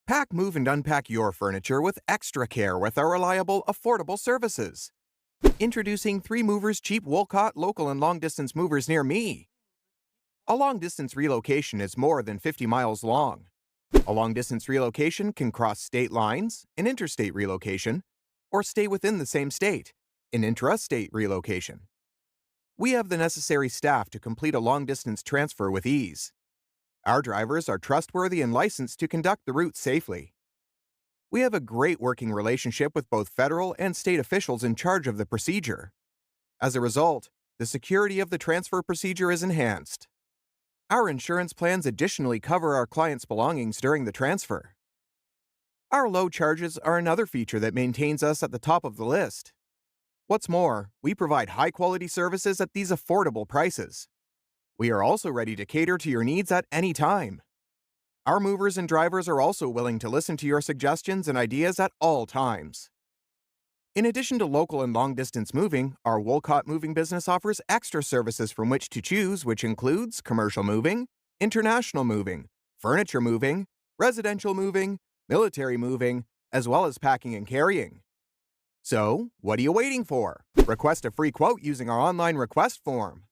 Pack, move, and unpack your furniture with extra care with our reliable, affordable services. Introducing 3 Movers Cheap Wolcott local and long-distance movers near me. A long-distance relocation is more than 50 miles long. A long-distance relocation can cross state lines, an interstate relocation, or stay within the same state, an intrastate relocation. We have the necessary staff to complete a long-distance transfer with ease. Our drivers are trustworthy and licensed to conduct the route safely. We have a great working relationship with both federal and state officials in charge of the procedure. As a result, the security of the transfer procedure is enhanced. Our insurance plans additionally cover our clients' belongings during the transfer. Our low charges are another feature that maintains us at the top of the list. What's more, we provide high-quality services at these affordable prices. We are also ready to cater to your needs at any time. Our movers and drivers are also willing to listen to your suggestions and ideas at all times. In addition to local and long-distance moving, our Wolcott moving business offers extra services from which to choose, which includes commercial moving, international moving, furniture moving, residential moving, military moving, as well as packing and carrying. So, what are you waiting for? Request a free quote using our online request form.